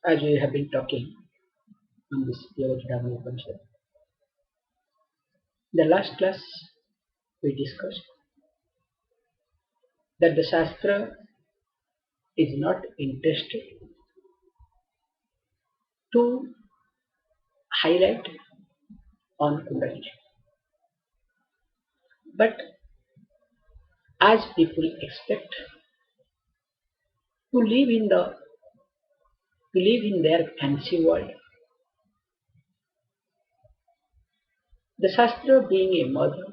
as we have been talking on this Yoga Chudamani Upanishad. The last class we discussed that the Shastra is not interested to highlight on Kundalini. But as people expect to live in their fancy world, the Shastra being a mother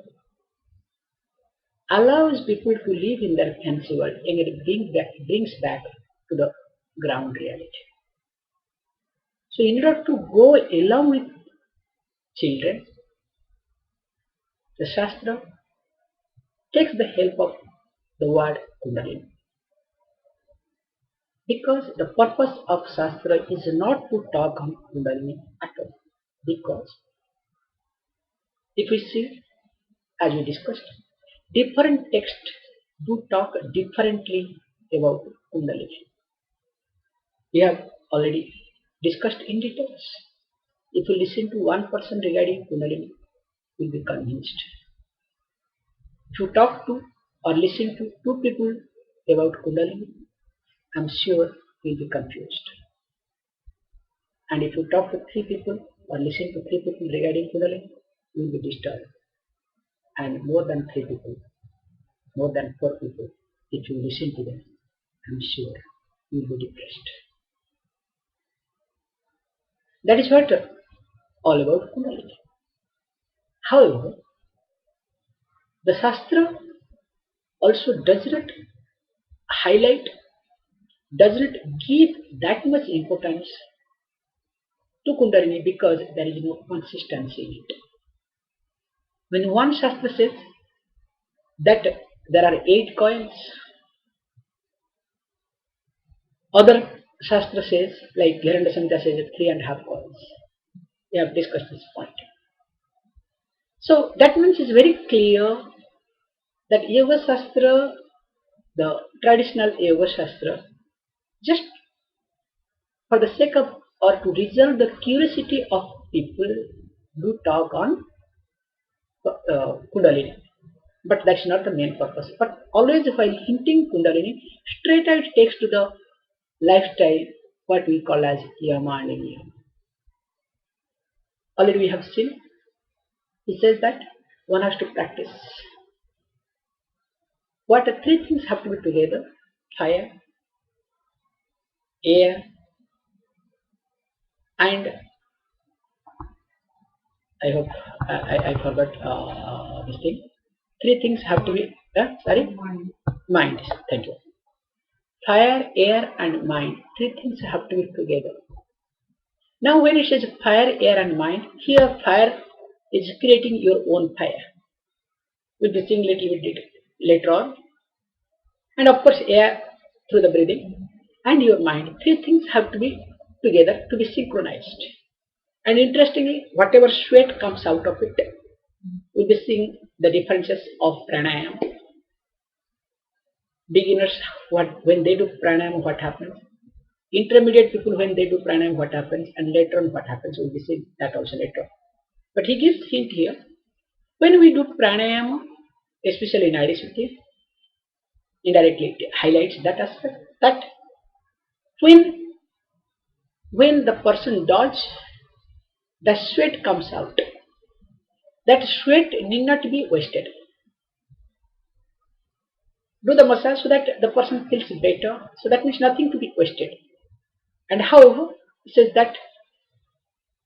allows people to live in their fancy world and it brings back to the ground reality. So in order to go along with children, the Shastra takes the help of the word Kundalini. Because the purpose of Shastra is not to talk on Kundalini at all. Because if we see, as we discussed, different texts do talk differently about Kundalini. We have already discussed in details. If you listen to one person regarding Kundalini, you will be convinced. If you talk to or listen to two people about Kundalini, I am sure you will be confused. And if you talk to three people or listen to three people regarding Kundalini, you will be disturbed. And more than three people, more than four people, if you listen to them, I am sure you will be depressed. That is what all about Kundalini. However, the Shastra also does not highlight, does not give that much importance to Kundalini because there is no consistency in it. When one Shastra says that there are 8 coils, other Shastra says, like Gheranda Samhita says, 3.5 coils. We have discussed this point. So that means it's very clear that Yoga Shastra, the traditional Yoga Shastra, just for the sake of or to resolve the curiosity of people, do talk on Kundalini. But that's not the main purpose. But always while hinting Kundalini, straight it takes to the lifestyle, what we call as Yama and Niyama. Already we have seen, he says that one has to practice. What the 3 things have to be together: fire, air, and I hope I forgot this thing. 3 things have to be, mind. Thank you. Fire, air, and mind. 3 things have to be together. Now, when it says fire, air, and mind, here fire is creating your own fire. We'll be seeing little bit later on. And of course, air through the breathing and your mind. 3 things have to be together to be synchronized. And interestingly, whatever sweat comes out of it, we'll be seeing the differences of pranayama. Beginners, when they do pranayama, what happens? Intermediate people, when they do pranayama, what happens? And later on, what happens? We'll be seeing that also later on. But he gives hint here. When we do pranayama, especially in Ayurveda, indirectly it highlights that aspect, that when the person dodges, the sweat comes out. That sweat need not be wasted. Do the massage so that the person feels better. So that means nothing to be wasted. And however, it says that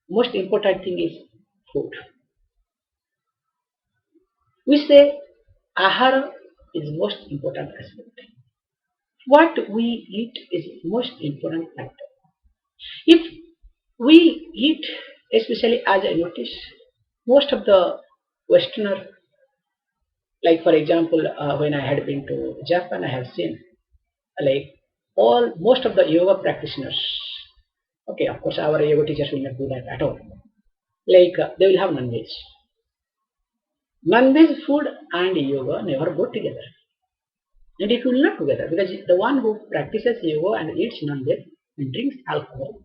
most important thing is food. We say ahara is most important aspect. What we eat is most important factor. If we eat, especially as I notice, most of the Westerner, like for example, when I had been to Japan, I have seen like most of the yoga practitioners. Okay, of course, our yoga teachers will not do that at all. Like they will have non-veg. Non-veg food and yoga never go together. And it will not together because the one who practices yoga and eats non-veg and drinks alcohol,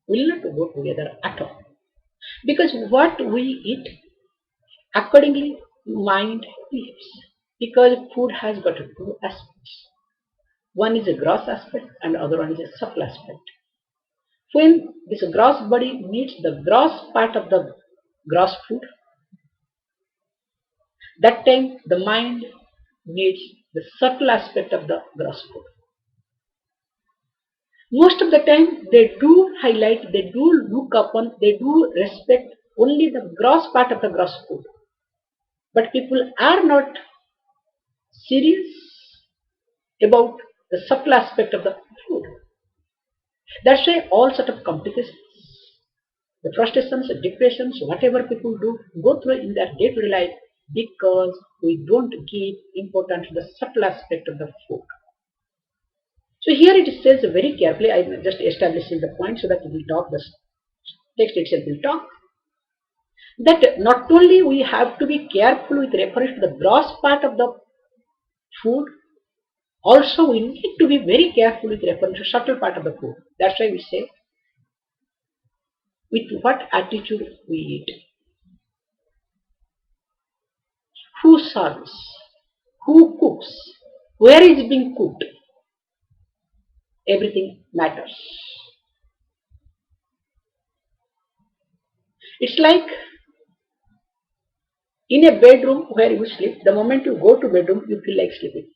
will not go together at all. Because what we eat, accordingly mind behaves. Because food has got two aspects. One is a gross aspect and other one is a subtle aspect. When this gross body needs the gross part of the gross food, that time the mind needs the subtle aspect of the gross food. Most of the time they do highlight, they do look upon, they do respect only the gross part of the gross food. But people are not serious about the subtle aspect of the food. That's why all sort of complications, the frustrations, the depressions, whatever people do, go through in their day-to-day life because we don't give importance to the subtle aspect of the food. So here it says very carefully, I am just establishing the point so that we will talk, the text itself will talk, that not only we have to be careful with reference to the gross part of the food, also we need to be very careful with reference to subtle part of the food. That's why we say, with what attitude we eat, who serves, who cooks, where is being cooked, everything matters. It's like in a bedroom where you sleep, the moment you go to bedroom, you feel like sleeping.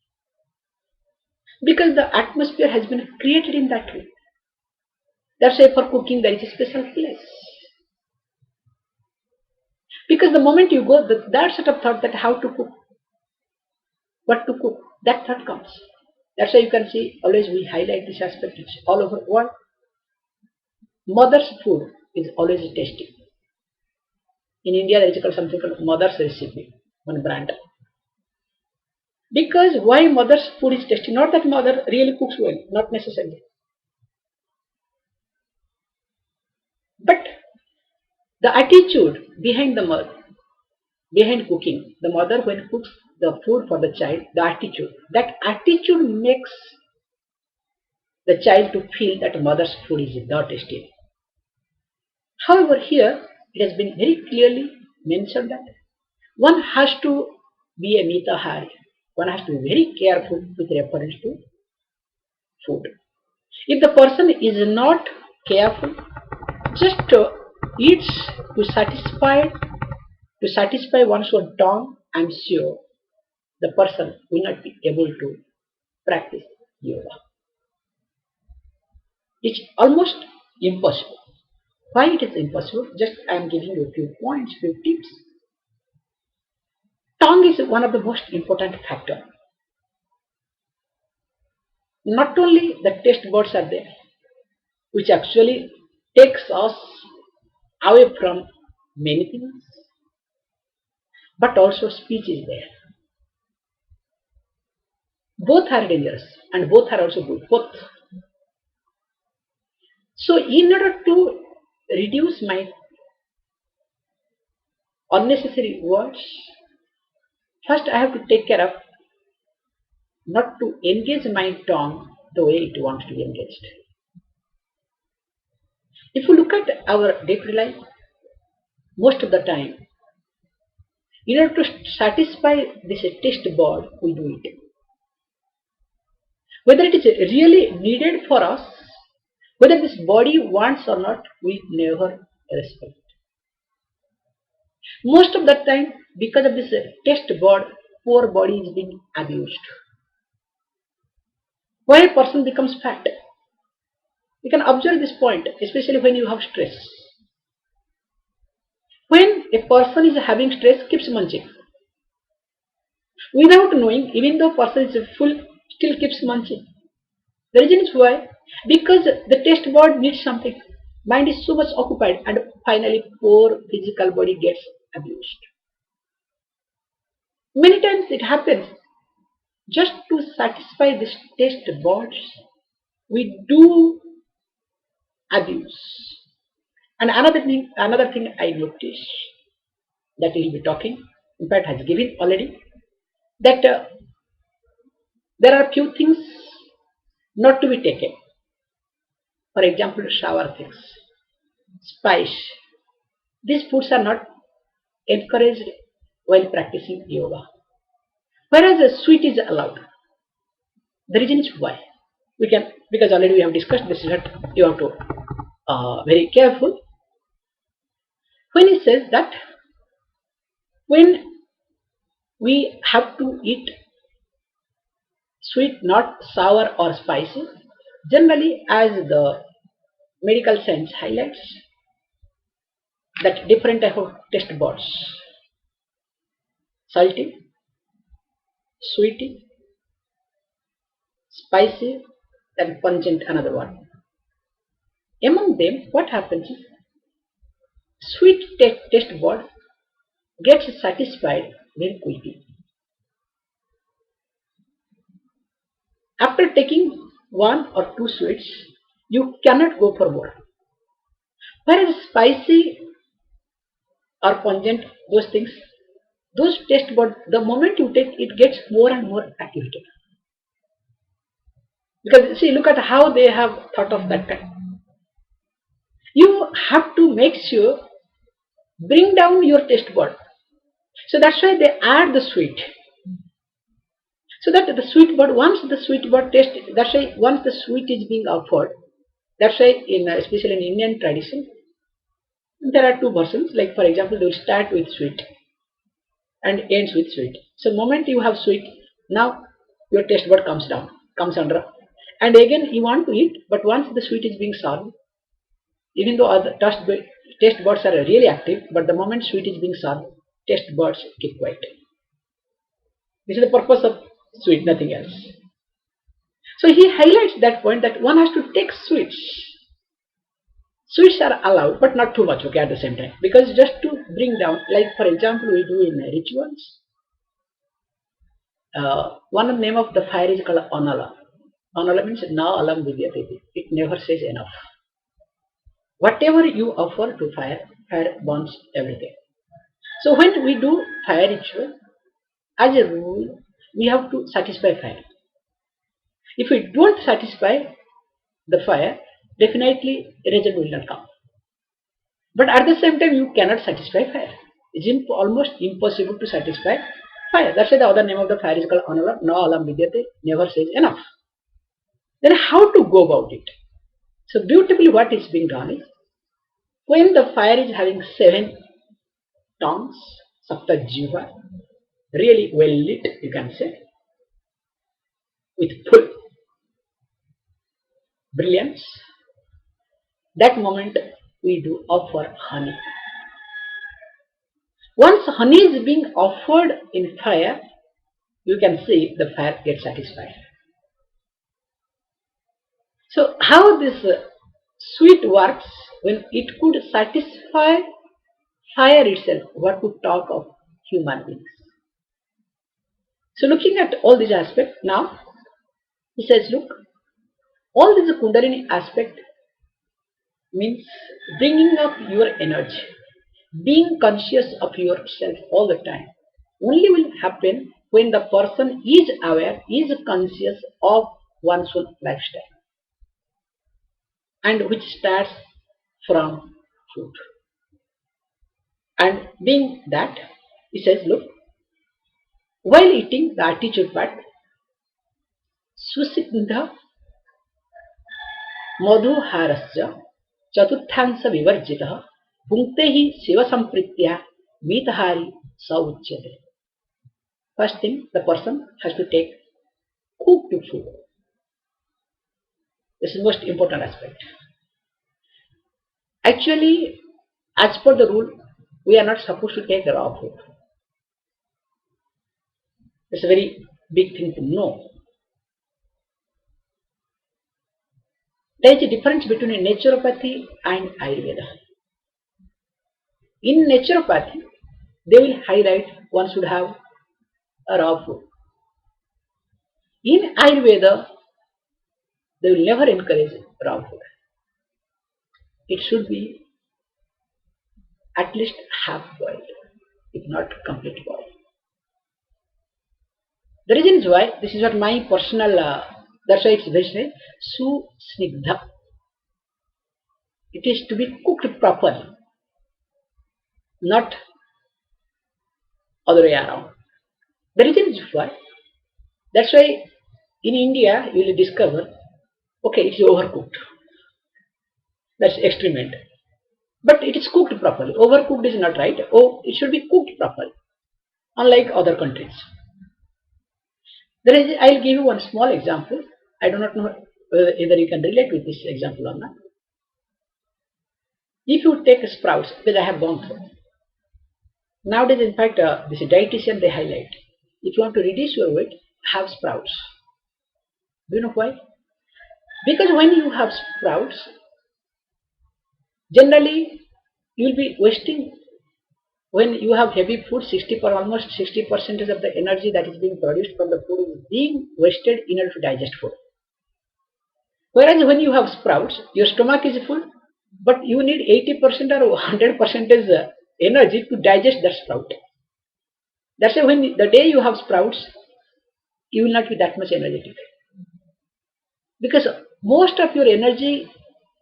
Because the atmosphere has been created in that way. That's why for cooking there is a special place. Because the moment you go, that sort of thought that how to cook, what to cook, that thought comes. That's why you can see always we highlight this aspect. It's all over the world. Mother's food is always tasty. In India there is something called mother's recipe, one brand. Because why mother's food is tasty? Not that mother really cooks well, not necessarily. But the attitude behind the mother, behind cooking, the mother when cooks the food for the child, the attitude, that attitude makes the child to feel that mother's food is not tasty. However, here it has been very clearly mentioned that one has to be a mitahari. One has to be very careful with reference to food. If the person is not careful, just eats to satisfy one's own tongue, I'm sure the person will not be able to practice yoga. It's almost impossible. Why it is impossible? Just I am giving you a few points, few tips. Tongue is one of the most important factors. Not only the taste buds are there, which actually takes us away from many things, but also speech is there. Both are dangerous and both are also good. Both. So in order to reduce my unnecessary words, first I have to take care of not to engage my tongue the way it wants to be engaged. If you look at our day-to-day life, most of the time, in order to satisfy this taste bud, we do it. Whether it is really needed for us, whether this body wants or not, we never respect. Most of the time, because of this taste bud, poor body is being abused. Why a person becomes fat? You can observe this point, especially when you have stress. When a person is having stress, keeps munching. Without knowing, even though person is full, still keeps munching. The reason is why? Because the taste bud needs something. Mind is so much occupied and finally poor physical body gets abused. Many times it happens just to satisfy this taste buds, we do abuse. And another thing I noticed that we will be talking, in fact has given already, that there are few things not to be taken. For example, shower things. spice. These foods are not encouraged while practicing yoga. Whereas a sweet is allowed. The reason is why. We can, because already we have discussed this, that you have to very careful. When he says that when we have to eat sweet, not sour or spicy, generally as the medical science highlights, that different type of taste buds, salty, sweety, spicy, and pungent, another one. Among them, what happens is sweet taste bud gets satisfied very quickly. After taking one or two sweets, you cannot go for more. Whereas spicy or pungent, those things, those taste buds, the moment you take, it gets more and more activated. Because see, look at how they have thought of that time. You have to make sure bring down your taste bud. So that's why they add the sweet. So that the sweet bud, once the sweet bud taste, that's why once the sweet is being offered, that's why in especially in Indian tradition, there are two versions. Like for example, they will start with sweet and ends with sweet. So moment you have sweet, now your taste bud comes down, comes under, and again you want to eat, but once the sweet is being served, even though other taste buds are really active, but the moment sweet is being served, taste buds keep quiet. This is the purpose of sweet, nothing else. So he highlights that point that one has to take sweets. Sweets are allowed, but not too much, okay, at the same time. Because just to bring down, like for example, we do in rituals. One name of the fire is called Anala. Anala means na alam vidyate. It never says enough. Whatever you offer to fire, fire burns everything. So when we do fire ritual, as a rule, we have to satisfy fire. If we don't satisfy the fire, definitely result will not come. But at the same time, you cannot satisfy fire. It's almost impossible to satisfy fire. That's why the other name of the fire is called Anala. No alam vidyate, never says enough. Then how to go about it? So beautifully what is being done is, when the fire is having 7 tongues, sapta jiva, really well lit, you can say, with full brilliance, that moment we do offer honey. Once honey is being offered in fire, you can see the fire gets satisfied. So how this sweet works, when it could satisfy fire itself, what to talk of human beings. So looking at all these aspects now, he says, look, all this Kundalini aspect means bringing up your energy, being conscious of yourself all the time. Only will happen when the person is aware, is conscious of one's own lifestyle, and which starts from food. And being that, he says, look, while eating the attitude part, Susidha मधुहारस्य चतुर्थांश विवर्जितः भुंक्ते ही शिव संप्रीत्या मीतहारी स उच्यते. First thing, the person has to take cooked food. This is the most important aspect. Actually, as per the rule, we are not supposed to take raw food. It's a very big thing to know. There is a difference between naturopathy and Ayurveda. In naturopathy, they will highlight one should have a raw food. In Ayurveda, they will never encourage raw food. It should be at least half boiled, if not complete boiled. The reason is why, this is what my personal, that's why it's very su snigdha. It is to be cooked properly, not other way around. The reason is why. That's why in India you will discover, okay, it's overcooked. That's experiment. But it is cooked properly. Overcooked is not right. Oh, it should be cooked properly, unlike other countries. I'll give you one small example. I do not know whether you can relate with this example or not. If you take sprouts, which I have gone through. Nowadays, in fact, this dietitian they highlight. If you want to reduce your weight, have sprouts. Do you know why? Because when you have sprouts, generally you will be wasting. When you have heavy food, almost 60% of the energy that is being produced from the food is being wasted in order to digest food. Whereas when you have sprouts, your stomach is full, but you need 80% or 100% is energy to digest that sprout. That's why when the day you have sprouts, you will not be that much energetic. Because most of your energy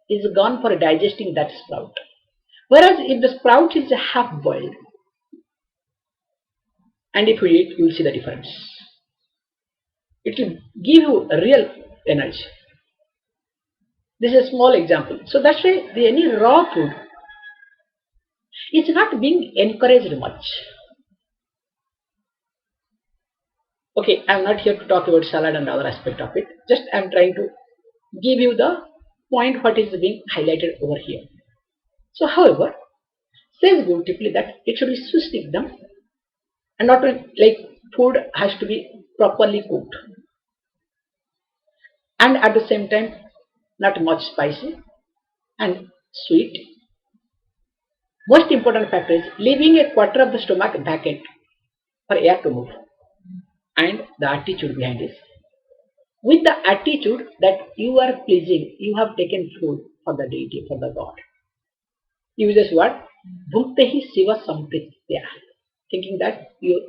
is gone for digesting that sprout. Whereas if the sprout is half boiled, and if you eat, you will see the difference. It will give you a real energy. This is a small example. So that's why any raw food is not being encouraged much. Okay, I'm not here to talk about salad and other aspect of it. Just I'm trying to give you the point what is being highlighted over here. So however, says beautifully that it should be sustigdam and not like food has to be properly cooked. And at the same time, not much spicy and sweet. Most important factor is leaving a quarter of the stomach vacant for air to move. And the attitude behind this. With the attitude that you are pleasing, you have taken food for the deity, for the God. He uses what? Bhuktehi Siva Sampritya. Thinking that you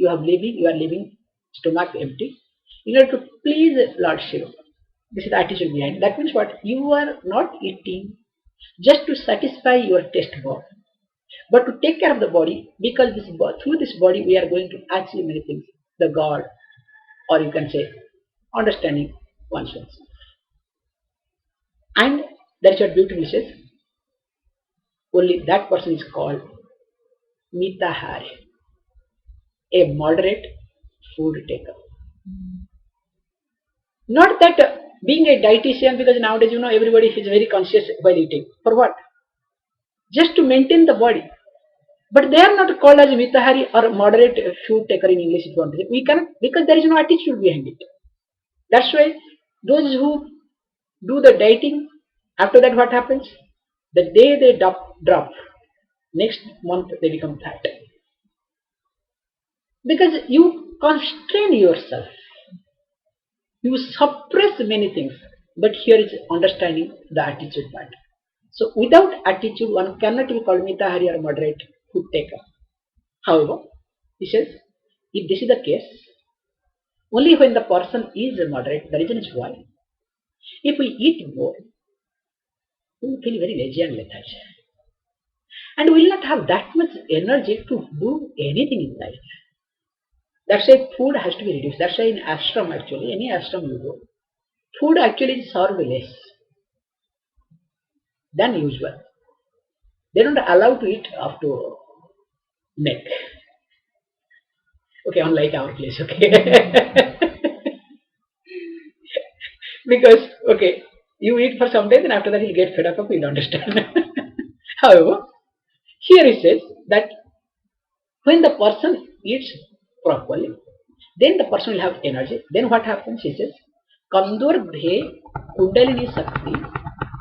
are leaving stomach empty in order to please Lord Shiva. This is the attitude behind. That means what? You are not eating just to satisfy your taste bud, but to take care of the body, because through this body we are going to achieve many things. The God, or you can say understanding oneself. And that's what beautifully says. Only that person is called Mitahari, a moderate food taker. Not that being a dietitian, because nowadays everybody is very conscious while eating. For what? Just to maintain the body. But they are not called as Mitahari or moderate food taker in English. If you want to say. We cannot, because there is no attitude behind it. That's why those who do the dieting, after that what happens? The day they drop, next month they become fat. Because you constrain yourself. You suppress many things. But here is understanding the attitude part. So without attitude, one cannot be called Mitahari or moderate food taker. However, he says, if this is the case, only when the person is moderate, the reason is why. If we eat more, we will feel very lazy and lethargic. And we will not have that much energy to do anything in life. That's why food has to be reduced. That's why in ashram actually, any ashram you go, food actually is served less than usual. They don't allow to eat up to neck. Okay, unlike our place, okay. Because, okay, you eat for some time and after that you'll get fed up, you'll understand. However, here it says that when the person eats properly, then the person will have energy. Then what happens? He says, Kandur Bhe Kundalini Sakti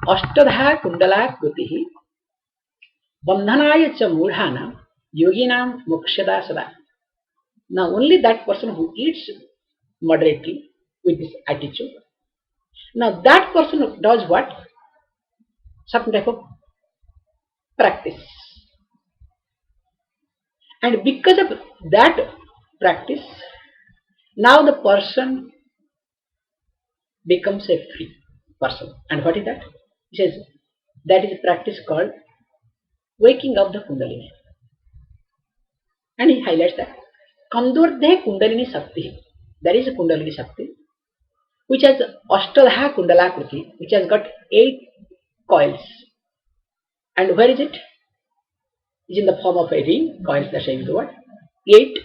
Ashtadha Kundala Krutihi Bandhanaya Cha Mudhana Yoginam Mokshada Sada. Now only that person who eats moderately with this attitude, now that person does what? Certain type of practice. And because of that practice, now the person becomes a free person. And what is that? He says, That is a practice called waking up the Kundalini. And he highlights that Kandurdhe Kundalini Sakti. There is a Kundalini Sakti which has Ashtadha Kundalakriti, which has got 8 coils. And where is it? It's in the form of a ring, coils, that's the word. 8.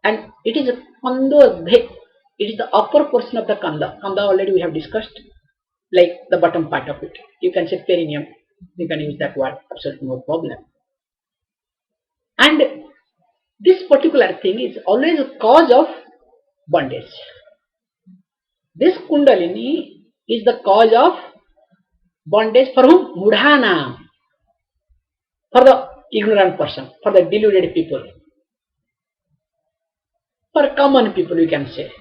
And it is a Kandurdhe. It is the upper portion of the Kanda. Kanda already we have discussed, like the bottom part of it. You can say perineum. You can use that word, absolutely no problem. And this particular thing is always a cause of bondage. This Kundalini is the cause of bondage for whom? Mudhana. For the ignorant person, for the deluded people. For common people, you can say.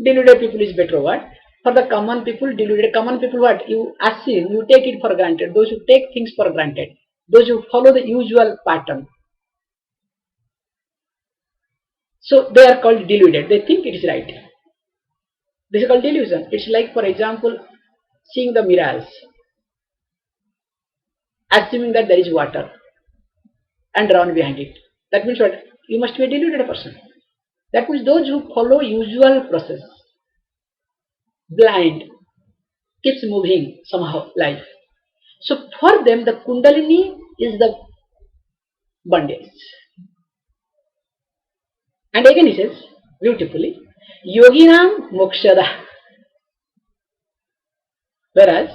Deluded people is better word. For the common people, deluded common people, what? You assume, you take it for granted. Those who take things for granted. Those who follow the usual pattern. So they are called deluded. They think it is right. This is called delusion. It's like, for example, seeing the mirage, assuming that there is water and run behind it. That means what? You must be a deluded person. That means those who follow usual process, blind, keeps moving somehow life. So for them the Kundalini is the bondage. And again he says beautifully, Yoginam Mokshada. Whereas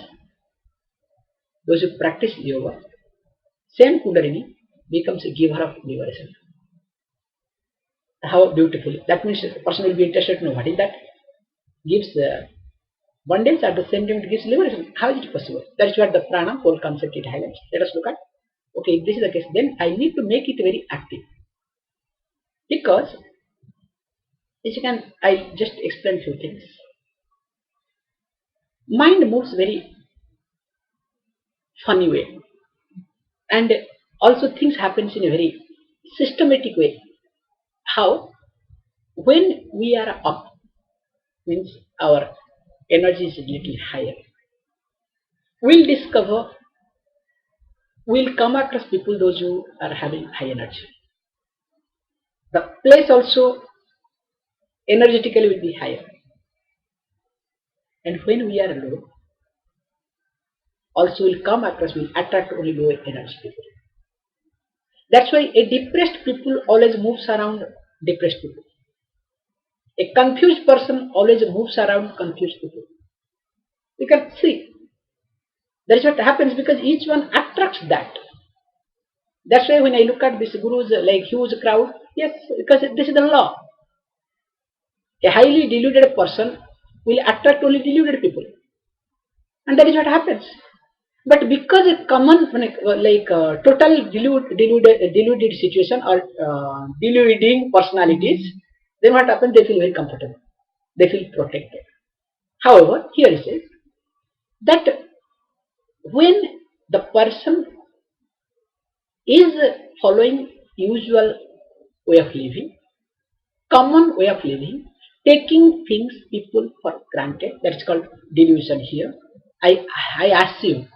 those who practice yoga, same Kundalini becomes a giver of liberation. How beautifully. That means the person will be interested to know what is that. Gives bondage, at the same time it gives liberation. How is it possible? That is what the prana whole concept it highlights. Let us look at. Okay, if this is the case, then I need to make it very active. Because I just explain few things. Mind moves very funny way. And also things happens in a very systematic way. How? When we are up, means our energy is a little higher. We'll come across people, those who are having high energy. The place also energetically will be higher. And when we are low, also will come across, will attract only low energy people. That's why a depressed people always moves around depressed people. A confused person always moves around confused people. You can see. That is what happens because each one attracts that. That's why when I look at this guru's like huge crowd, yes, because this is the law. A highly deluded person will attract only deluded people. And that is what happens. But because a common, total deluded situation or deluding personalities, then what happens? They feel very comfortable. They feel protected. However, here it says that when the person is following usual way of living, common way of living, taking things, people for granted, that's called delusion here. I assume.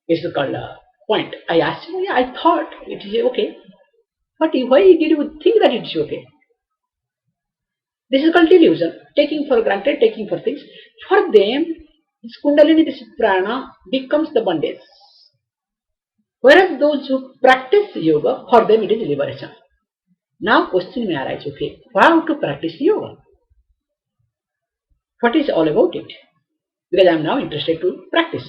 It's called a point. I asked him, yeah, I thought it is okay. But why did you think that it is okay? This is called delusion. Taking for granted, taking for things. For them, this Kundalini, this prana becomes the bondage. Whereas those who practice yoga, for them it is liberation. Now question may arise, okay, how to practice yoga? What is all about it? Because I am now interested to practice.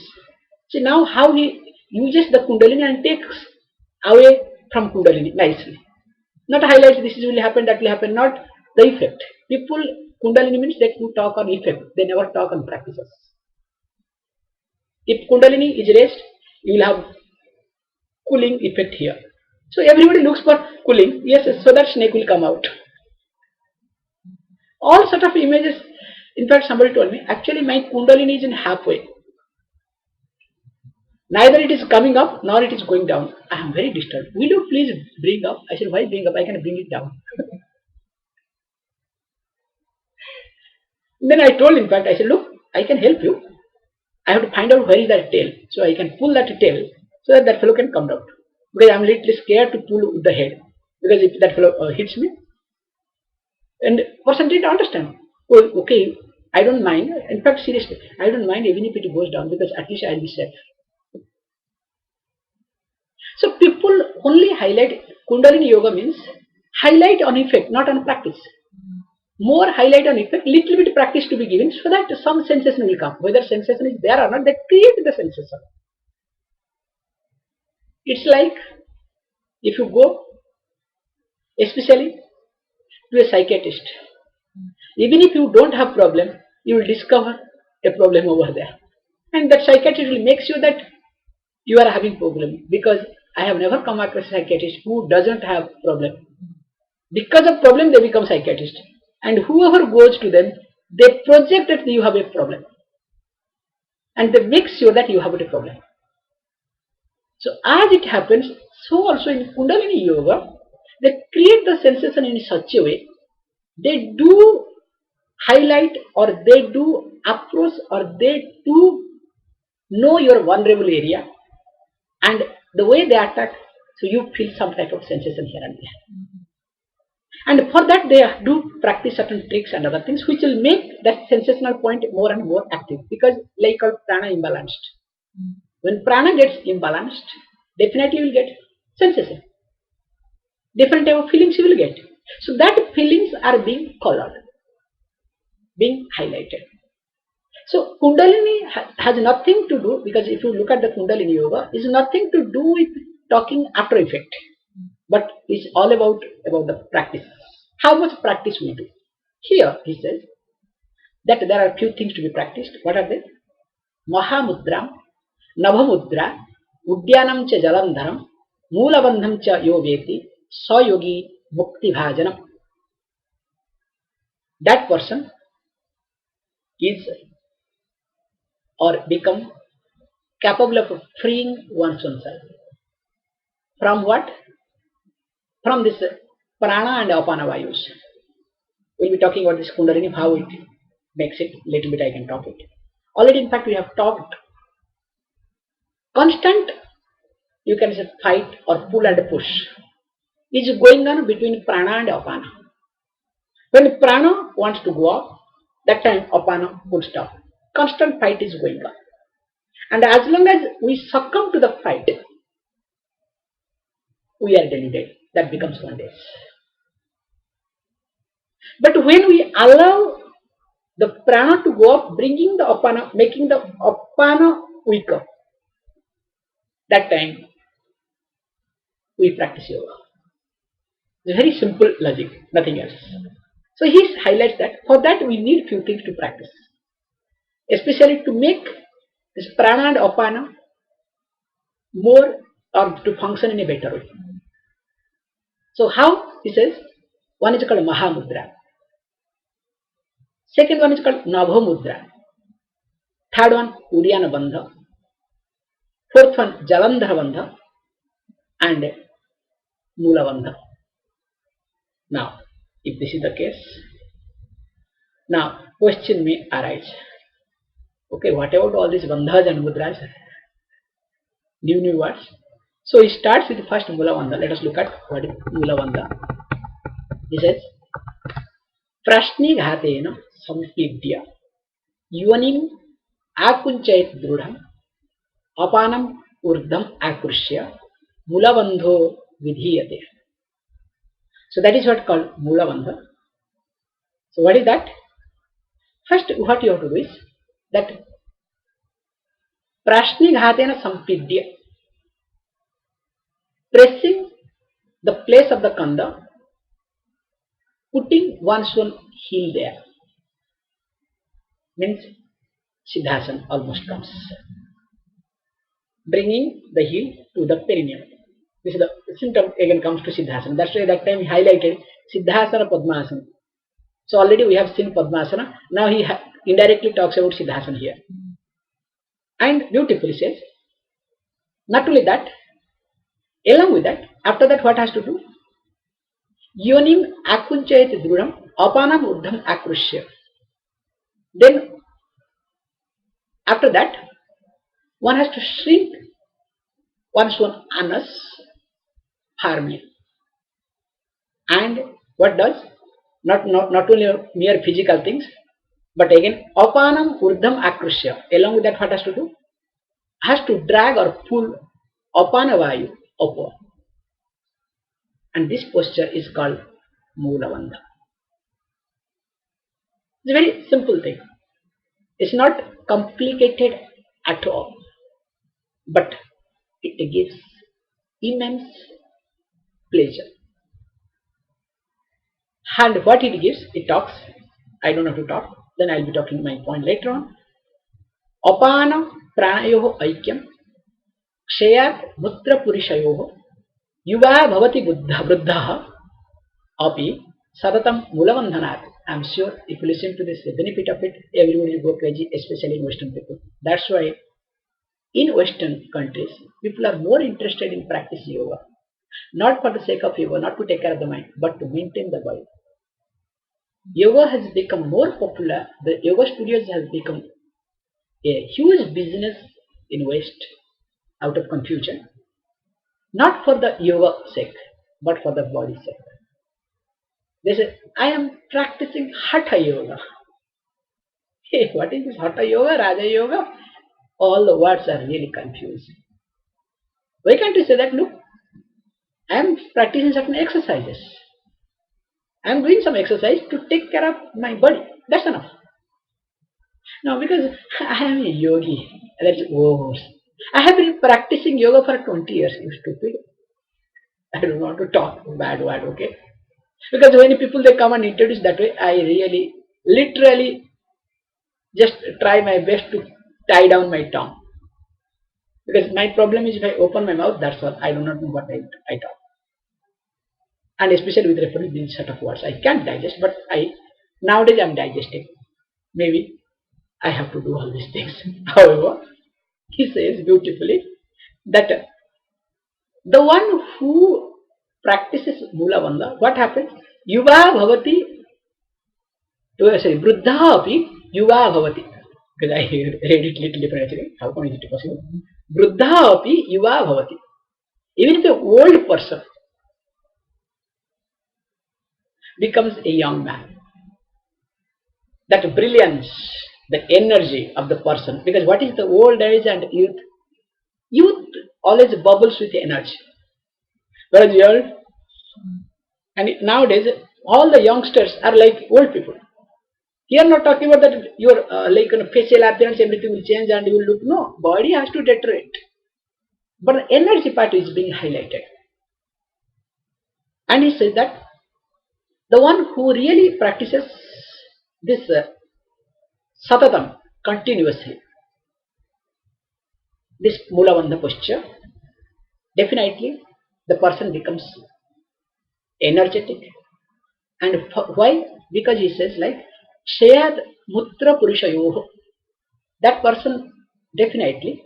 See now how he uses the Kundalini and takes away from Kundalini nicely. Not highlights this will happen, that will happen, not the effect. People, Kundalini means they talk on effect, they never talk on practices. If Kundalini is raised, you will have cooling effect here. So everybody looks for cooling, yes, so that snake will come out. All sort of images. In fact, somebody told me, actually my Kundalini is in halfway. Neither it is coming up nor it is going down. I am very disturbed. Will you please bring up? I said, why bring up? I can bring it down. Then I told, in fact, I said, look, I can help you. I have to find out where is that tail, so I can pull that tail so that that fellow can come down. Because I am little scared to pull with the head, because if that fellow hits me, and person didn't understand. Oh, okay, I don't mind. In fact, seriously, I don't mind even if it goes down, because at least I'll be safe. So people only highlight Kundalini Yoga means highlight on effect, not on practice. More highlight on effect, little bit practice to be given so that some sensation will come. Whether sensation is there or not, they create the sensation. It's like if you go, especially to a psychiatrist, even if you don't have problem, you will discover a problem over there. And that psychiatrist will make sure that you are having problem, because I have never come across a psychiatrist who doesn't have problem. Because of problem, they become psychiatrist. And whoever goes to them, they project that you have a problem. And they make sure that you have a problem. So as it happens, so also in Kundalini Yoga, they create the sensation in such a way, they do highlight, or they do approach, or they do know your vulnerable area, and the way they attack, so you feel some type of sensation here and there. And for that they do practice certain tricks and other things which will make that sensational point more and more active, because like our prana imbalanced. When prana gets imbalanced, definitely you will get sensation. Different type of feelings you will get. So that feelings are being colored, being highlighted. So Kundalini has nothing to do, because if you look at the Kundalini Yoga, is nothing to do with talking after effect, but it's all about the practice. How much practice we do. Here he says that there are few things to be practiced. What are they? Mahamudra, Navamudra, Udyanam cha Jalandharam, Moolavandham cha Yoveti, Sayogi Mukti Bhajanam. That person is or become capable of freeing one's own self. From what? From this prana and apana vayus. We'll be talking about this Kundalini, how it makes it, little bit I can talk it. Already in fact we have talked. Constant, you can say, fight or pull and push is going on between prana and apana. When prana wants to go up, that time apana will stop. Constant fight is going on. And as long as we succumb to the fight, we are deluded. That becomes one day. But when we allow the prana to go up, bringing the apana, making the apana weaker, that time we practice yoga. It's a very simple logic, nothing else. So he highlights that for that we need few things to practice, especially to make this prana and apana more, or to function in a better way. So how? He says, one is called Mahamudra. Second one is called Nabhamudra. Third one, Uddiyana Bandha. Fourth one, Jalandhara Bandha. And Mula Bandha. Now, if this is the case, now question may arise. Okay, what about all these bandhas and mudras? New words. So he starts with the first Mula Bandha. Let us look at what is Mula Bandha. He says, Prashni Ghatena Sampidya Yuanim Akunchait Drudham Apanam Urdham Akrushya Mulabandho Vidhiyate. So that is what called Mulabandha. So what is that? First what you have to do is that Prashni Ghatena Sampidya, pressing the place of the kanda, putting one's own heel there, means Siddhasana almost comes. Bringing the heel to the perineum. This is the symptom again comes to Siddhasana. That's why that time he highlighted Siddhasana Padmasana. So already we have seen Padmasana. Now he indirectly talks about Siddhasana here. And beautifully says, not only that, along with that, after that what has to do? Yonim Akunchayat Drudam Apanam Urdham Akrushya. Then after that, one has to shrink one's own anus harmony. And what does? Not only mere physical things, but again, apanam urdham akrishya. Along with that, what has to do? Has to drag or pull apanavayu upward. And this posture is called Moolavandha. It's a very simple thing. It's not complicated at all, but it gives immense pleasure. And what it gives, it talks. I don't have to talk. Then I'll be talking my point later on. Apana pranayoho aikyam kshayat mutra purishayoho yuva bhavati buddha api sadatam mulavandhanat. I'm sure if you listen to this, the benefit of it, everyone will go crazy, especially in Western people. That's why in Western countries, people are more interested in practicing yoga. Not for the sake of yoga, not to take care of the mind, but to maintain the body. Yoga has become more popular. The yoga studios have become a huge business in West out of confusion. Not for the yoga sake, but for the body sake. They say, I am practicing Hatha Yoga. Hey, what is this Hatha Yoga, Raja Yoga? All the words are really confusing. Why can't you say that, look, I am practicing certain exercises. I am doing some exercise to take care of my body. That's enough. No, because I am a yogi. That's worse. I have been practicing yoga for 20 years, you stupid. I don't want to talk bad word, okay? Because when people they come and introduce that way, I really, literally just try my best to tie down my tongue. Because my problem is if I open my mouth, that's all. I do not know what I talk. And especially with reference to these sort of words. I can't digest, but nowadays I'm digesting. Maybe I have to do all these things. However, he says beautifully that the one who practices Moolavandha, what happens? Yuva bhavati, Vruddha api yuva bhavati. Because I read it little different actually. How come is it possible? Vruddha api yuva bhavati. Even if an old person becomes a young man, that brilliance, the energy of the person, because what is the old age and youth? Youth always bubbles with energy. Whereas you're, and nowadays all the youngsters are like old people. Here not talking about that your like facial appearance, everything will change and you will look. No, body has to deteriorate. But the energy part is being highlighted. And he says that the one who really practices this satatam continuously, this Moolavandha posture, definitely the person becomes energetic. And why? Because he says like Shayad Mutra Purushayoho. That person definitely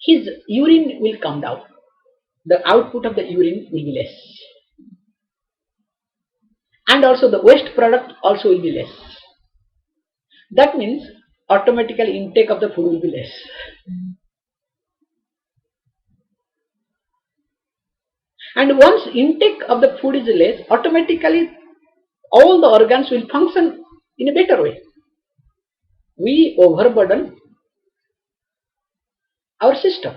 his urine will come down. The output of the urine will be less. And also the waste product also will be less. That means automatically intake of the food will be less. And once intake of the food is less, automatically all the organs will function in a better way. We overburden our system.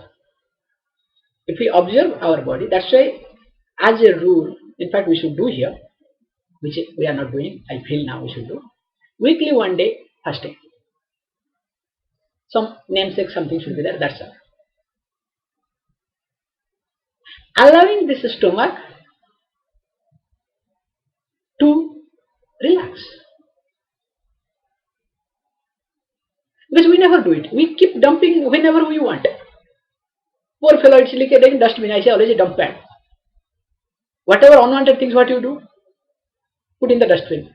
If we observe our body, that's why as a rule, in fact we should do here, which we are not doing, I feel now we should do, weekly one day fasting. Some namesake something should be there, that's all. Allowing this stomach to relax. Because we never do it. We keep dumping whenever we want. Poor fellow, it's like a dustbin. I say always a dump pad. Whatever unwanted things, what you do? Put in the dustbin.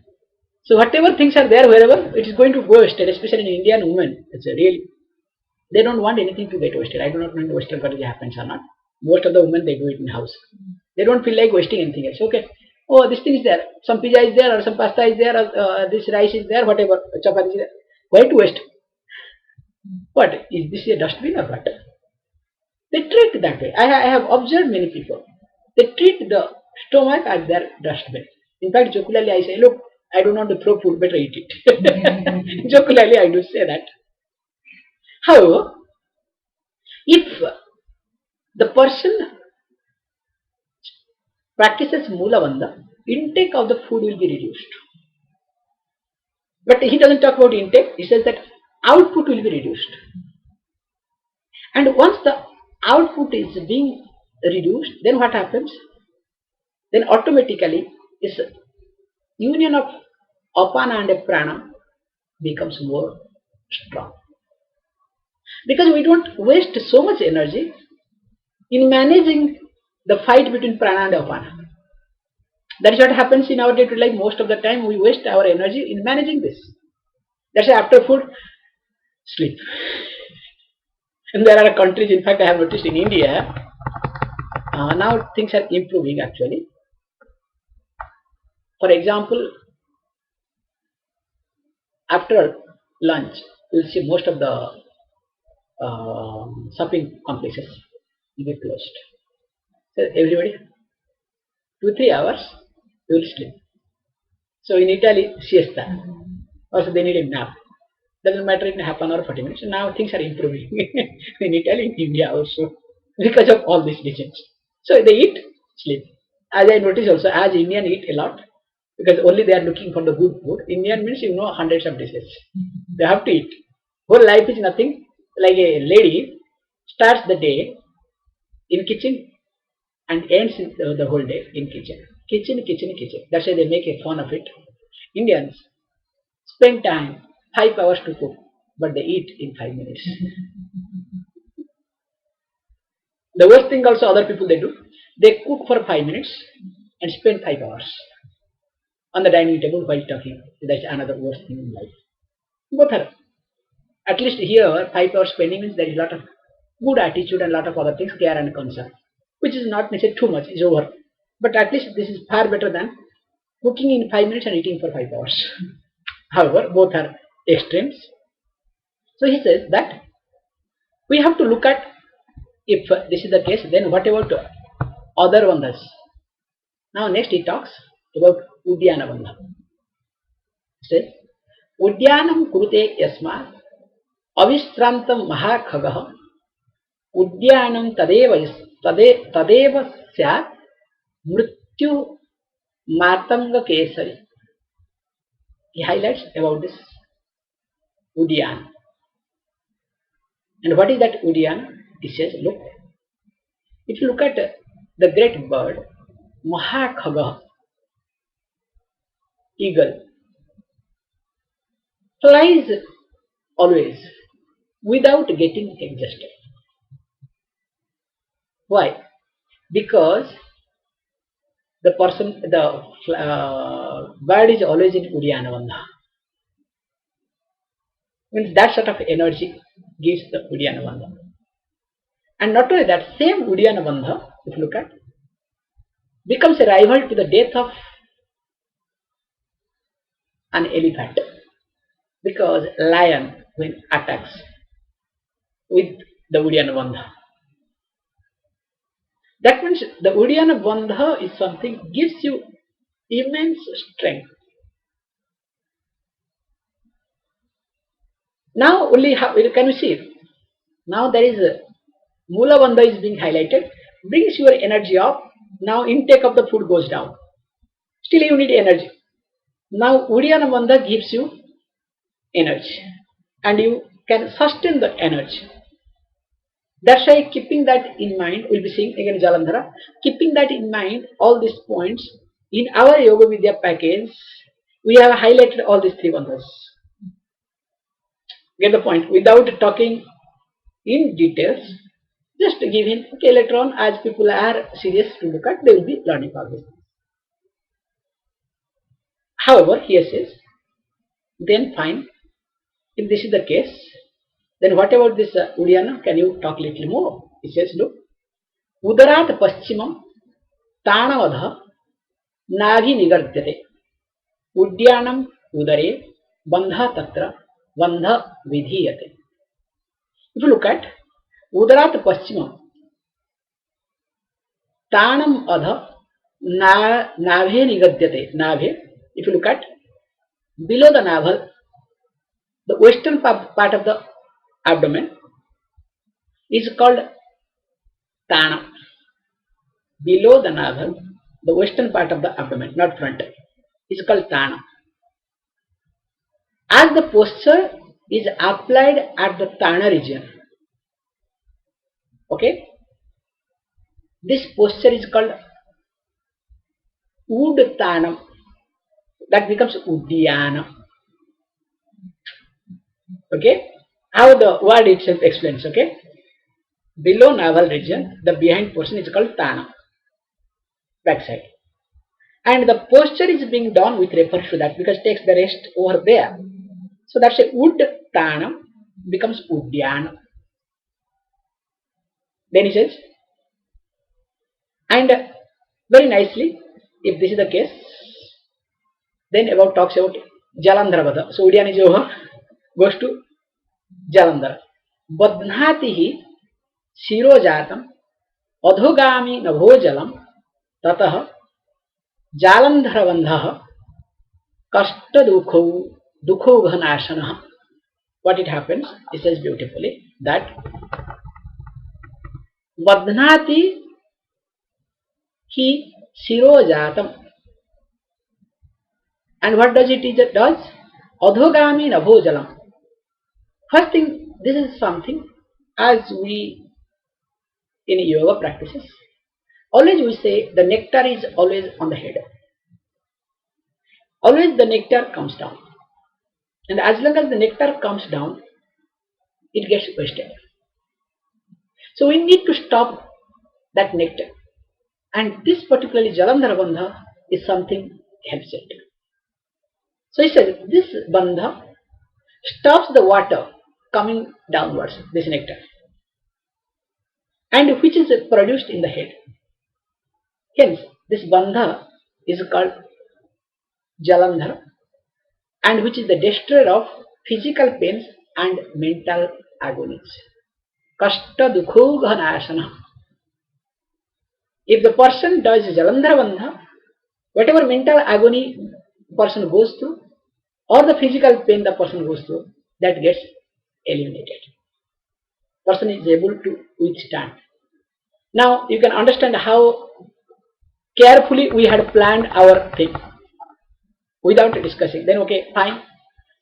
So whatever things are there, wherever, it is going to go wasted, especially in Indian women. It's a really, they don't want anything to get wasted. I do not know in the Western country it happens or not. Most of the women, they do it in house. They don't feel like wasting anything else. Okay, oh, this thing is there. Some pizza is there, or some pasta is there, or this rice is there, whatever, chapati is there. Why to waste? What is this, a dustbin or what? They treat that way. I have observed many people. They treat the stomach as their dustbin. In fact, jocularly I say, look, I don't want to throw food, better eat it. Jocularly I do say that. However, if the person practices Mula Bandha, intake of the food will be reduced. But he doesn't talk about intake, he says that output will be reduced. And once the output is being reduced, then what happens? Then automatically this union of apana and prana becomes more strong. Because we don't waste so much energy in managing the fight between prana and apana. That is what happens in our day-to-day life. Most of the time we waste our energy in managing this. That's why after food, sleep. And there are countries, in fact I have noticed in India, now things are improving actually. For example, after lunch, you will see most of the shopping complexes will be closed. So everybody, 2-3 hours, you will sleep. So in Italy, siesta. Also they need a nap. Doesn't matter in half an hour, 40 minutes. So now things are improving in Italy, in India also, because of all these decisions. So they eat, sleep. As I notice also, as Indian eat a lot, because only they are looking for the good food. Indian means hundreds of dishes. They have to eat. Whole life is nothing. Like a lady starts the day in kitchen and ends the whole day in kitchen. Kitchen, kitchen, kitchen. That's why they make a fun of it. Indians spend time 5 hours to cook, but they eat in 5 minutes. The worst thing also other people they do, they cook for 5 minutes and spend 5 hours on the dining table while talking. That's another worst thing in life. Both are. At least here, 5 hours spending means there is a lot of good attitude and a lot of other things, care and concern, which is not necessarily too much, is over. But at least this is far better than cooking in 5 minutes and eating for 5 hours. However, both are extremes. So he says that we have to look at, if this is the case, then what about other bandhas? Now next he talks about Udyana bandha. He says, Udyanam kurute yasma avishrantam mahakhagah Udyanam tadeva syat mrityu matanga kesari. He highlights about this Udyan. And what is that Udyan? He says, look, if you look at the great bird, Mahakhaga, eagle, flies always without getting exhausted. Why? Because the bird is always in Udyana Bandha. Means that sort of energy gives the Udyana Bandha. And not only that, same Udyana Bandha, if you look at, becomes a rival to the death of an elephant. Because lion, when attacks with the Udyana Bandha, that means the Udyana Bandha is something gives you immense strength. Now only can you see it? Now there is a Mula Bandha is being highlighted, brings your energy up. Now intake of the food goes down. Still you need energy. Now Udyana Bandha gives you energy and you can sustain the energy. That's why keeping that in mind, we'll be seeing again Jalandhara, keeping that in mind, all these points, in our Yoga Vidya package, we have highlighted all these three bandhas. Get the point? Without talking in details, just give him, okay, later on, as people are serious to look at, they will be learning all this. However, here says, then fine, if this is the case, then what about this Udyana? Can you talk a little more? He says, look, Udarat Paschimam Tanavadha Navi Nigardyate Udyanam Udare Bandha Tatra Bandha Vidhiyate. If you look at Udarat Paschimam, Tanam Adha, Navhe Nigadyate, Navhe. If you look at below the navel, the western part of the abdomen is called Tana. Below the navel, the western part of the abdomen, not front, is called Tana. As the posture is applied at the Tana region, okay, this posture is called Udtanam. That becomes Uddiyana. Okay, how the word itself explains. Okay, below navel region, the behind portion is called Tana, backside, and the posture is being done with reference to that because it takes the rest over there. So that's a Udtanam becomes Uddiyana. Then he says, and very nicely, if this is the case, then about talks about Jalandhara. So Uddiyana is over, goes to Jalandhara. Badhnatihi Shirojatam Adhogami Navojalam Tatah Jalandharabandha Kashta Dukho Ghanasana. What it happens, it says beautifully that Badhnati Hi Shirojatam. And what does it does? Adhogami Navojalam. First thing, this is something as we in yoga practices, always we say the nectar is always on the head. Always the nectar comes down. And as long as the nectar comes down, it gets wasted. So we need to stop that nectar. And this particularly Jalandhara Bandha is something helps it. So he says this bandha stops the water coming downwards, this nectar, and which is produced in the head. Hence, this bandha is called Jalandhara, and which is the destroyer of physical pains and mental agonies. Kashta dukho ghanasana. If the person does Jalandhara bandha, whatever mental agony person goes through, or the physical pain the person goes through, that gets eliminated. Person is able to withstand. Now you can understand how carefully we had planned our thing without discussing. Then okay, fine.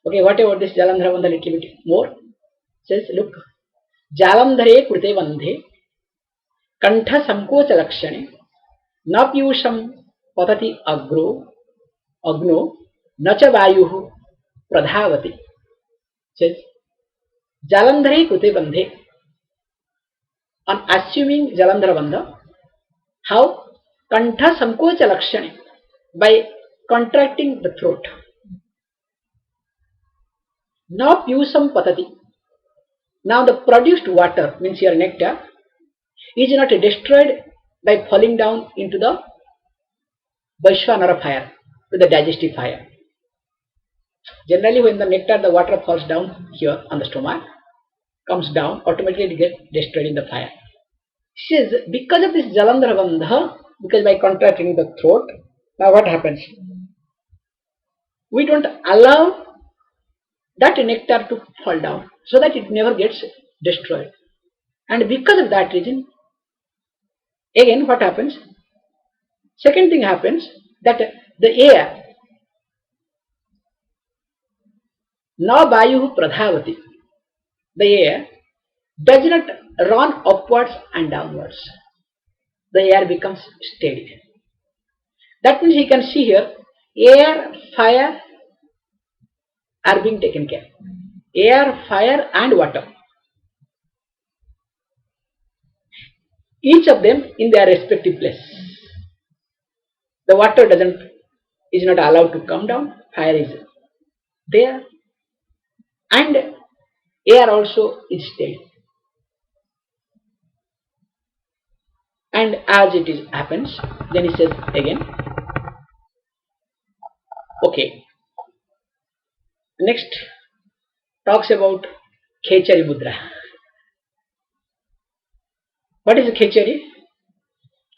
Okay, what about this Jalandhara bandha a little bit more? Says, look, Jalandhare krute bandhe kantha sankocha lakshane na piyusham patati agno nacha vayuhu pradhavati. Says, Jalandhare krute bandhe. On assuming Jalandhara bandha, how? Kantha sankocha lakshane, by contracting the throat. Na piyusam patati. Now the produced water, means your nectar, is not destroyed by falling down into the Vaishvanara fire, to the digestive fire. Generally when the nectar, the water falls down here on the stomach, comes down, automatically it gets destroyed in the fire. She says, because of this Jalandhara bandha, because by contracting the throat, now what happens? We don't allow that nectar to fall down, so that it never gets destroyed. And because of that reason, again what happens? Second thing happens, that the air, na vayuhu pradhavati, the air does not run upwards and downwards. The air becomes steady. That means you can see here, air, fire are being taken care. Air, fire and water. Each of them in their respective place. The water is not allowed to come down, fire is there, and air also is steady. And as it is happens, then he says again, okay, next talks about Khechari Mudra. What is khechari?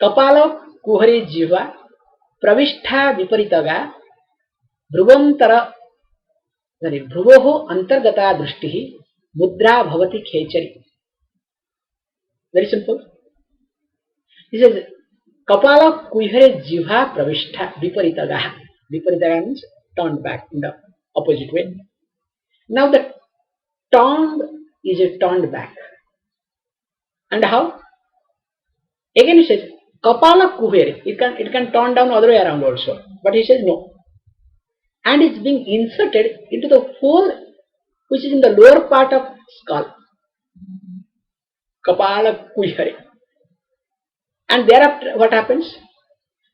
Kapala kuhare jiva pravishtha viparitaga भ्रुवंतर भ्रुवोः अंतर्गता दृष्टि मुद्रा भवति खेचरी. Very simple. He says kapala kuhare jiva pravishtha viparitaga. Viparitaga means turned back in the opposite way. Now the tongue is turned back. And how? Again he says kapala kuhere. It can turn down other way around also. But he says no. And it's being inserted into the hole which is in the lower part of skull. Kapala kuhere. And thereafter what happens?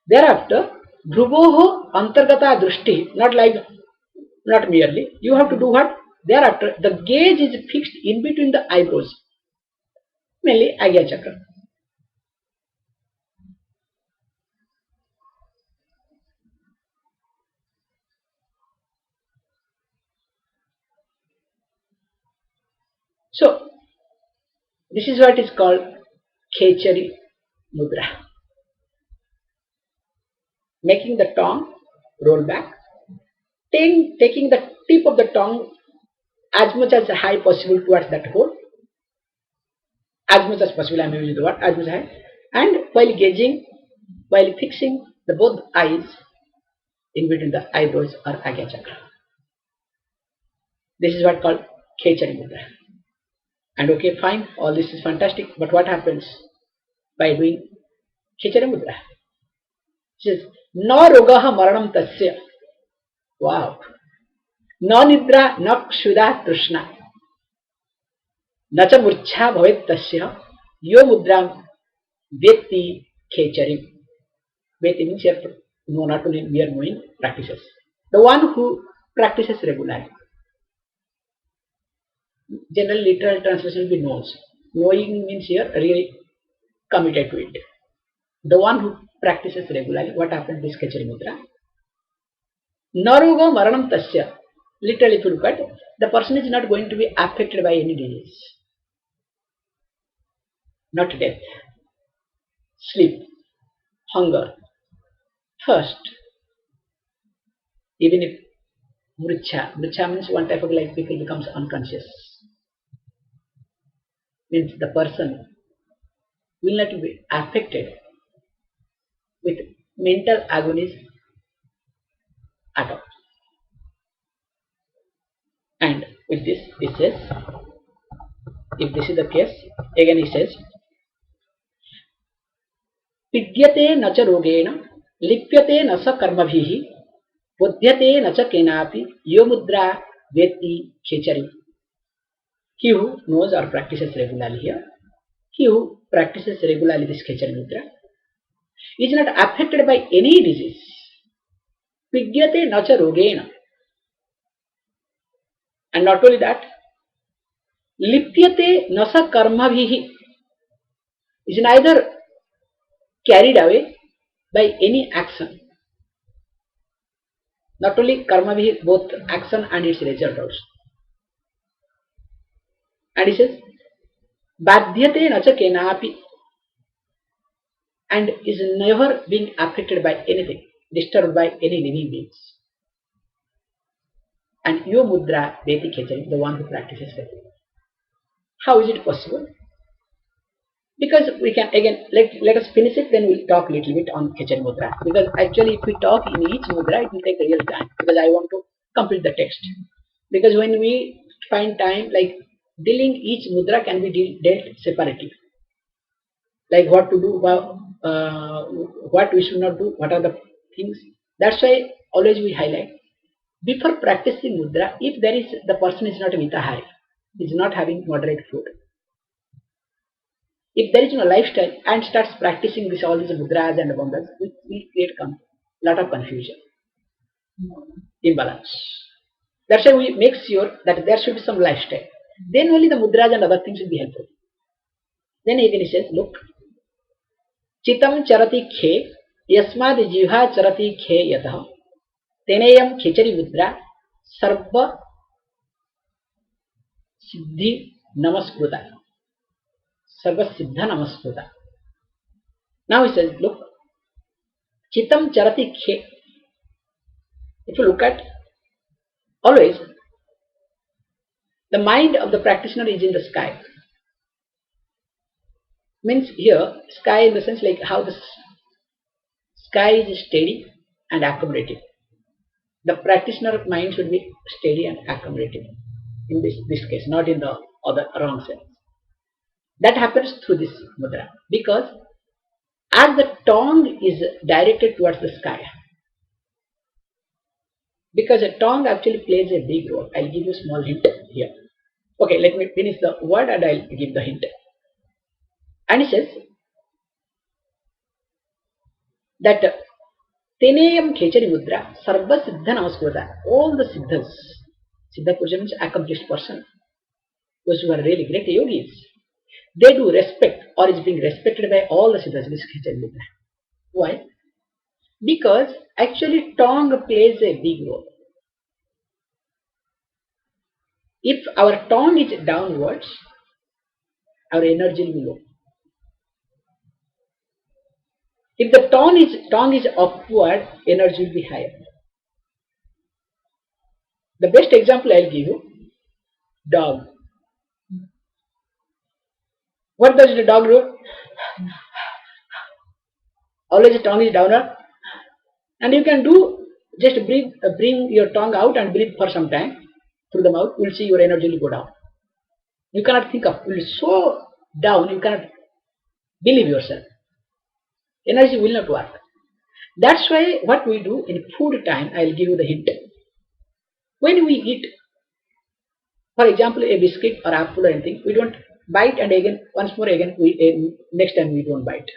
Thereafter dhruvoho antargata drushti. Not merely. You have to do what? Thereafter the gaze is fixed in between the eyebrows. Mainly Agya Chakra. So, this is what is called Khechari Mudra. Making the tongue roll back, taking the tip of the tongue as much as high possible towards that hole, as much as possible, I am using the word, as much as high, and while gazing, while fixing the both eyes in between the eyebrows or Agya Chakra. This is what called Khechari Mudra. And okay, fine, all this is fantastic, but what happens by doing Khechari Mudra? It says, Na rogaha maranam tasya. Wow. Na nidra na kshuda trishna. Na cha murcha bhavet tasya. Yo mudram vetti Khechari. Vetti means here, no, not only we are knowing practices. The one who practices regularly. General literal translation will be knows. Knowing means here really committed to it. The one who practices regularly, what happens in this Khechari Mudra? Naroga maranam tasya. Literally, if you look at it, the person is not going to be affected by any disease. Not death, sleep, hunger, thirst. Even if mricha means one type of like people becomes unconscious. Means the person will not be affected with mental agonies at all. And with this, he says, if this is the case, again he says, Pidyate na cha rogena, lipyate na sa karmabhihi, buddhyate na cha kenapi, yo mudra vetti khechari. He who knows or practices regularly here, he who practices regularly this khechari mudra, is not affected by any disease. Pidyate na cha rogena. And not only that, lipyate nasa karmabhihi is neither carried away by any action. Not only karmabhihi, both action and its result also. And he says, badhyate nacha kenapi, and is never being affected by anything, disturbed by any living beings. And yo mudra veti khechari, the one who practices it. How is it possible? Because we can again let us finish it, then we'll talk a little bit on khechari mudra. Because actually, if we talk in each mudra, it will take a real time. Because I want to complete the text. Because when we find time, like dealing each mudra can be dealt separately. Like what to do, what we should not do, what are the things. That's why always we highlight. Before practicing mudra, if there is the person is not mitahari, is not having moderate food. If there is no lifestyle and starts practicing this all these mudras and abundance, it will create a lot of confusion, imbalance. That's why we make sure that there should be some lifestyle. Then only the mudras and other things will be helpful. Then again he says, look, chitam charati khe, yasmad jivha charati khe yatah, teneyam khechari mudra, sarva siddhi namaskruta. Sarva Siddha Namaskruta. Now he says, look, Chitam Charati Khe. If you look at, always, the mind of the practitioner is in the sky. Means here, sky in the sense like how the sky is steady and accommodative. The practitioner mind should be steady and accommodative in this case, not in the other wrong sense. That happens through this mudra because as the tongue is directed towards the sky, because a tongue actually plays a big role. I'll give you a small hint here. Okay, let me finish the word and I'll give the hint. And he says that Teneyam Khechari Mudra Sarva Siddha Namaskruta. All the Siddhas, Siddha Puruša means accomplished person, those who are really great yogis, they do respect or is being respected by all the Siddhas. This Khechari Mudra. Why? Because actually tongue plays a big role. If our tongue is downwards, our energy will be low. If the tongue is upward, energy will be higher. The best example I'll give you, dog. What does the dog do? Always the tongue is downward. And you can do, just breathe, bring your tongue out and breathe for some time through the mouth. You will see your energy will go down. You cannot think of, you will be so down, you cannot believe yourself. Energy will not work. That's why what we do in food time, I will give you the hint. When we eat, for example, a biscuit or apple or anything, we don't bite and again, once more again, next time we don't bite.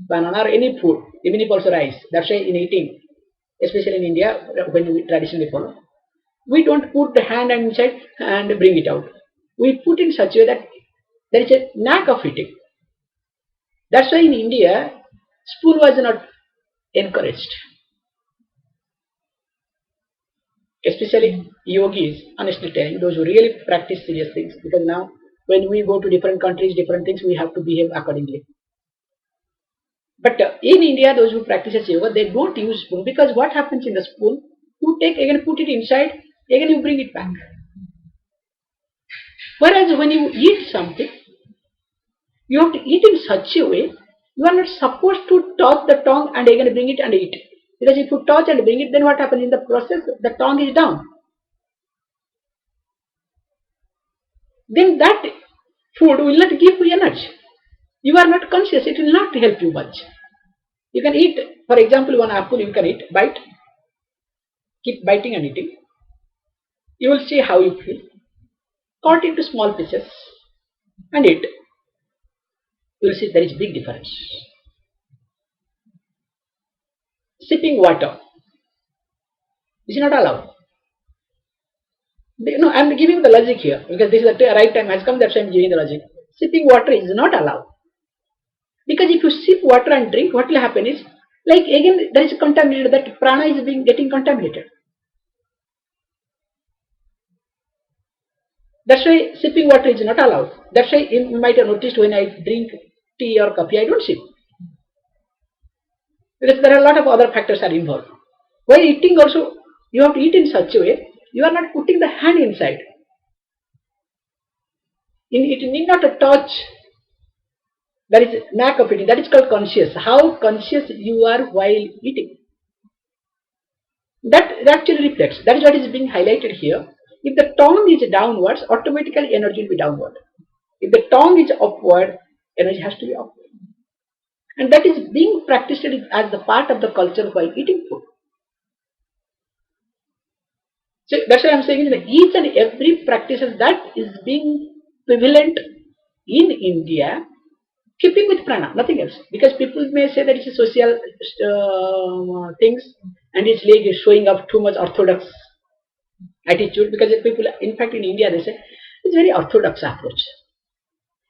Banana or any food, even if also rice. That's why in eating, especially in India, when we traditionally follow, we don't put the hand inside and bring it out. We put in such a way that there is a knack of eating. That's why in India, spoon was not encouraged. Especially yogis, honestly telling, those who really practice serious things. Because now, when we go to different countries, different things, we have to behave accordingly. But in India, those who practice yoga, they don't use spoon because what happens in the spoon? You take again, put it inside, again you bring it back. Whereas when you eat something, you have to eat in such a way, you are not supposed to touch the tongue and again bring it and eat. Because if you touch and bring it, then what happens in the process? The tongue is down. Then that food will not give you energy. You are not conscious, it will not help you much. You can eat, for example, one apple you can eat, bite, keep biting and eating. You will see how you feel. Cut into small pieces and eat. You will see there is big difference. Sipping water is not allowed. You know, I am giving the logic here because this is the right time has come, that's why I am giving the logic. Sipping water is not allowed. Because if you sip water and drink, what will happen is, like again there is contaminated, that prana is getting contaminated. That's why sipping water is not allowed. That's why you might have noticed when I drink tea or coffee, I don't sip. Because there are a lot of other factors are involved. While eating also, you have to eat in such a way, you are not putting the hand inside. It need not touch. That is knack of eating. That is called conscious. How conscious you are while eating. That actually reflects. That is what is being highlighted here. If the tongue is downwards, automatically energy will be downward. If the tongue is upward, energy has to be upward. And that is being practiced as the part of the culture while eating food. So that's why I am saying that each and every practice that is being prevalent in India, keeping with prana, nothing else. Because people may say that it's a social things and it's like showing up too much orthodox attitude. Because if people, in fact in India they say, it's a very orthodox approach.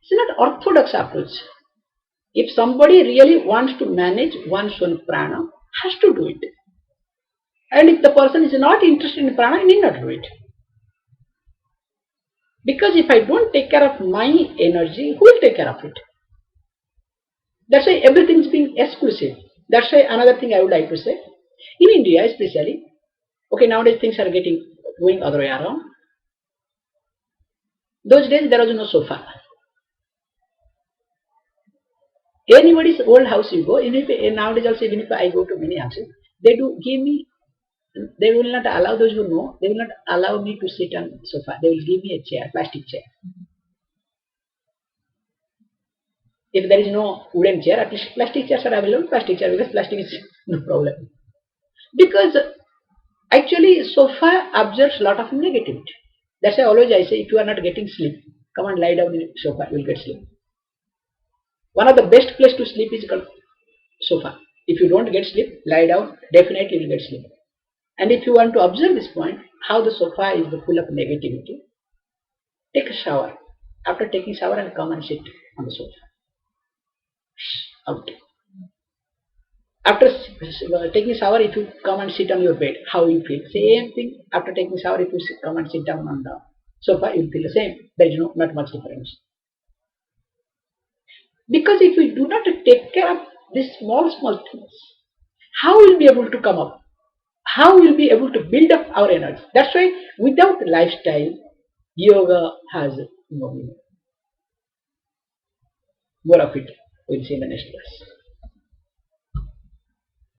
It's not orthodox approach. If somebody really wants to manage one's own prana, has to do it. And if the person is not interested in prana, he need not do it. Because if I don't take care of my energy, who will take care of it? That's why everything is being exclusive. That's why another thing I would like to say, in India especially, okay, nowadays things are getting going other way around. Those days there was no sofa. Anybody's old house you go, even if nowadays also even if I go to many houses, they do give me. They will not allow those who know. They will not allow me to sit on sofa. They will give me a chair, plastic chair. If there is no wooden chair, at least plastic chairs are available. Plastic chair because plastic is no problem. Because actually sofa absorbs a lot of negativity. That's why always I say if you are not getting sleep, come and lie down in sofa. You will get sleep. One of the best place to sleep is called sofa. If you don't get sleep, lie down. Definitely you will get sleep. And if you want to observe this point, how the sofa is full of negativity, take a shower. After taking shower and come and sit on the sofa. Out. After taking shower, if you come and sit on your bed, how you feel? Same thing. After taking shower, if you come and sit down on the sofa, you feel the same. There is not much difference. Because if we do not take care of these small things, how will we be able to come up? How will we be able to build up our energy? That's why without lifestyle, yoga has no meaning. More of it we'll see in the next class.